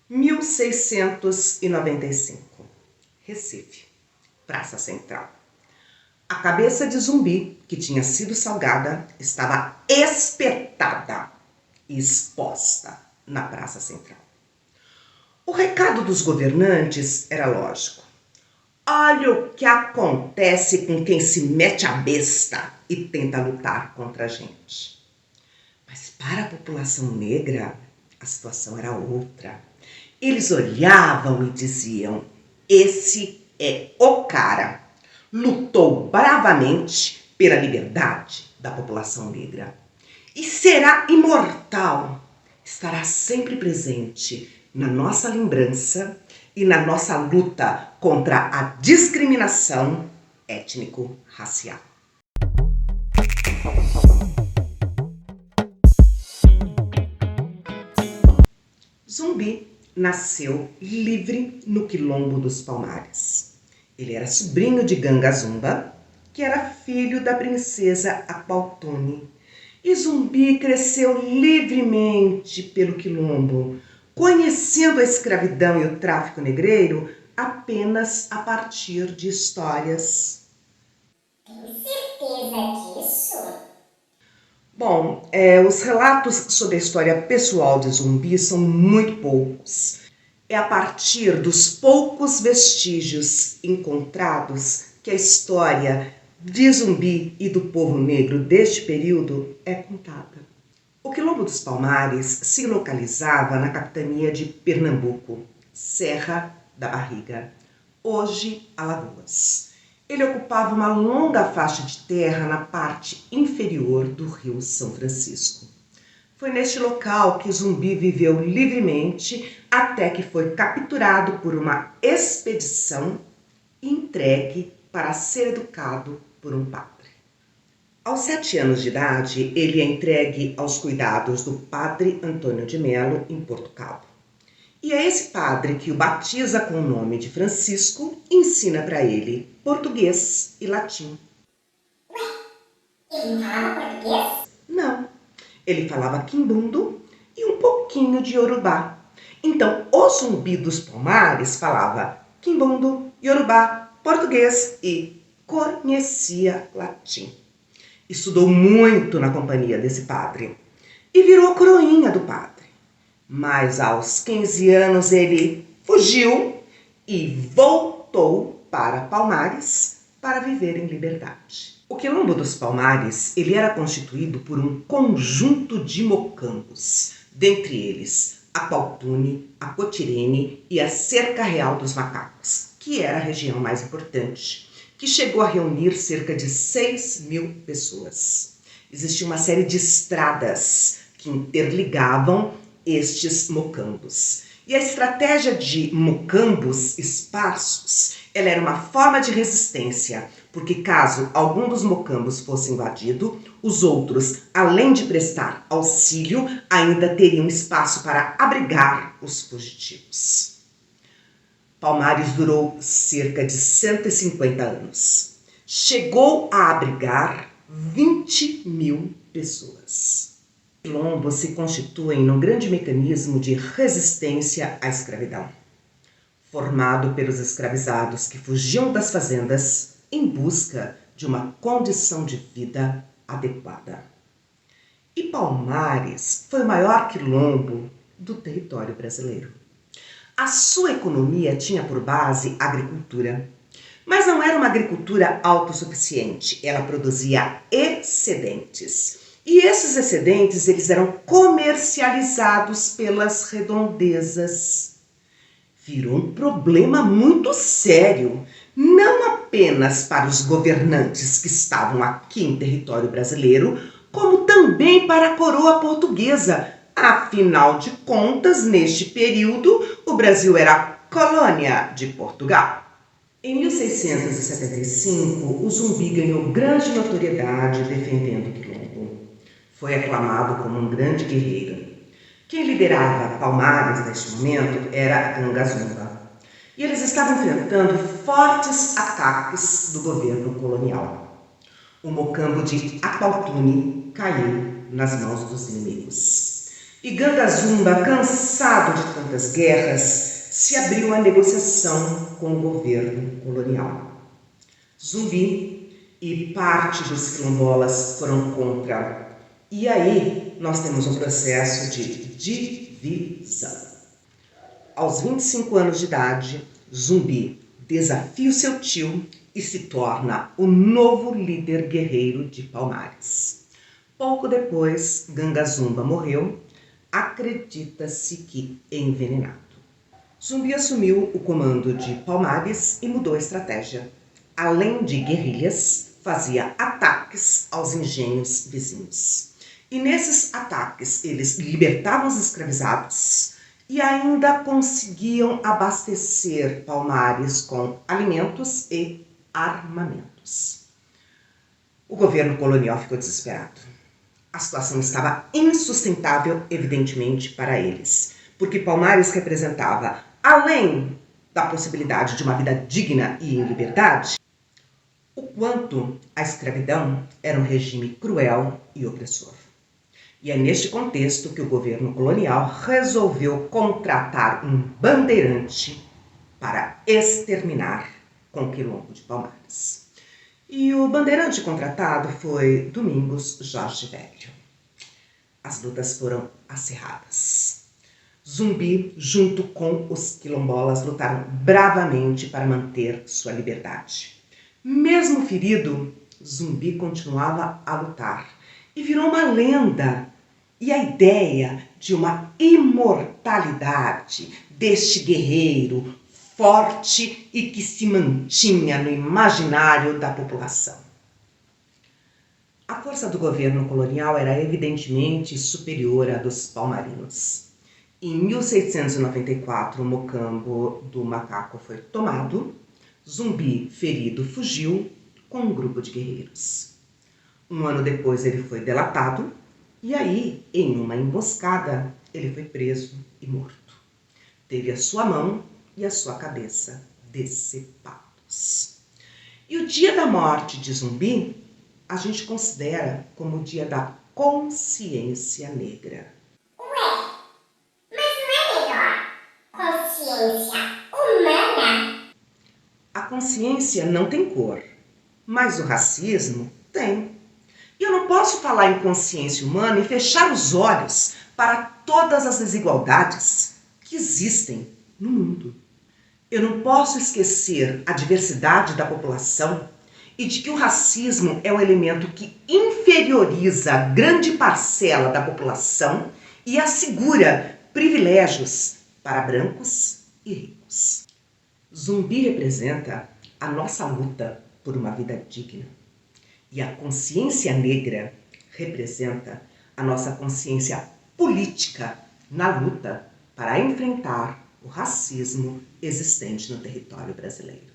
1695, Recife, Praça Central. A cabeça de Zumbi, que tinha sido salgada, estava espetada e exposta na Praça Central. O recado dos governantes era lógico. Olha o que acontece com quem se mete a besta e tenta lutar contra a gente. Mas para a população negra, a situação era outra. Eles olhavam e diziam: esse é o cara. Lutou bravamente pela liberdade da população negra. E será imortal. Estará sempre presente na nossa lembrança e na nossa luta contra a discriminação étnico-racial. Zumbi nasceu livre no Quilombo dos Palmares. Ele era sobrinho de Ganga Zumba, que era filho da princesa Apaltune. E Zumbi cresceu livremente pelo Quilombo, conhecendo a escravidão e o tráfico negreiro apenas a partir de histórias. Tem certeza disso? Bom, os relatos sobre a história pessoal de Zumbi são muito poucos. É a partir dos poucos vestígios encontrados que a história de Zumbi e do povo negro deste período é contada. O Quilombo dos Palmares se localizava na capitania de Pernambuco, Serra da Barriga, hoje Alagoas. Ele ocupava uma longa faixa de terra na parte inferior do rio São Francisco. Foi neste local que Zumbi viveu livremente até que foi capturado por uma expedição e entregue para ser educado por um padre. Aos 7 anos de idade, ele é entregue aos cuidados do padre Antônio de Melo, em Portugal. E é esse padre que o batiza com o nome de Francisco e ensina para ele português e latim. Ué, ele não falava português? Não, ele falava quimbundo e um pouquinho de iorubá. Então, o Zumbi dos Palmares falava quimbundo, iorubá, português e conhecia latim. Estudou muito na companhia desse padre e virou coroinha do padre. Mas aos 15 anos ele fugiu e voltou para Palmares para viver em liberdade. O Quilombo dos Palmares ele era constituído por um conjunto de mocambos, dentre eles a Pautune, a Cotirene e a Cerca Real dos Macacos, que era a região mais importante, que chegou a reunir cerca de 6.000 pessoas. Existia uma série de estradas que interligavam estes mocambos. E a estratégia de mocambos esparsos, ela era uma forma de resistência, porque caso algum dos mocambos fosse invadido, os outros, além de prestar auxílio, ainda teriam espaço para abrigar os fugitivos. Palmares durou cerca de 150 anos. Chegou a abrigar 20.000 pessoas. O Quilombo se constitui num grande mecanismo de resistência à escravidão, formado pelos escravizados que fugiam das fazendas em busca de uma condição de vida adequada. E Palmares foi o maior quilombo do território brasileiro. A sua economia tinha por base a agricultura, mas não era uma agricultura autossuficiente, ela produzia excedentes. E esses excedentes eles eram comercializados pelas redondezas. Virou um problema muito sério, não apenas para os governantes que estavam aqui em território brasileiro, como também para a coroa portuguesa. Afinal de contas, neste período, o Brasil era colônia de Portugal. Em 1675, o Zumbi ganhou grande notoriedade defendendo o Quilombo. Foi aclamado como um grande guerreiro. Quem liderava Palmares neste momento era Ganga Zumba. E eles estavam enfrentando fortes ataques do governo colonial. O mocambo de Apaltune caiu nas mãos dos inimigos. E Ganga Zumba, cansado de tantas guerras, se abriu à negociação com o governo colonial. Zumbi e parte dos quilombolas foram contra. E aí nós temos um processo de divisão. Aos 25 anos de idade, Zumbi desafia o seu tio e se torna o novo líder guerreiro de Palmares. Pouco depois, Ganga Zumba morreu, acredita-se que envenenado. Zumbi assumiu o comando de Palmares e mudou a estratégia. Além de guerrilhas, fazia ataques aos engenhos vizinhos. E nesses ataques eles libertavam os escravizados e ainda conseguiam abastecer Palmares com alimentos e armamentos. O governo colonial ficou desesperado. A situação estava insustentável, evidentemente, para eles, porque Palmares representava, além da possibilidade de uma vida digna e em liberdade, o quanto a escravidão era um regime cruel e opressor. E é neste contexto que o governo colonial resolveu contratar um bandeirante para exterminar com o quilombo de Palmares. E o bandeirante contratado foi Domingos Jorge Velho. As lutas foram acirradas. Zumbi, junto com os quilombolas, lutaram bravamente para manter sua liberdade. Mesmo ferido, Zumbi continuava a lutar e virou uma lenda. E a ideia de uma imortalidade deste guerreiro forte e que se mantinha no imaginário da população. A força do governo colonial era evidentemente superior à dos palmarinos. Em 1694, o Mocambo do Macaco foi tomado. Zumbi, ferido, fugiu com um grupo de guerreiros. Um ano depois ele foi delatado e aí, em uma emboscada, ele foi preso e morto. Teve a sua mão e a sua cabeça decepados. E o dia da morte de Zumbi, a gente considera como o dia da consciência negra. Ué, mas não é melhor consciência humana? A consciência não tem cor, mas o racismo tem. E eu não posso falar em consciência humana e fechar os olhos para todas as desigualdades que existem no mundo. Eu não posso esquecer a diversidade da população e de que o racismo é um elemento que inferioriza grande parcela da população e assegura privilégios para brancos e ricos. Zumbi representa a nossa luta por uma vida digna. E a consciência negra representa a nossa consciência política na luta para enfrentar o racismo existente no território brasileiro.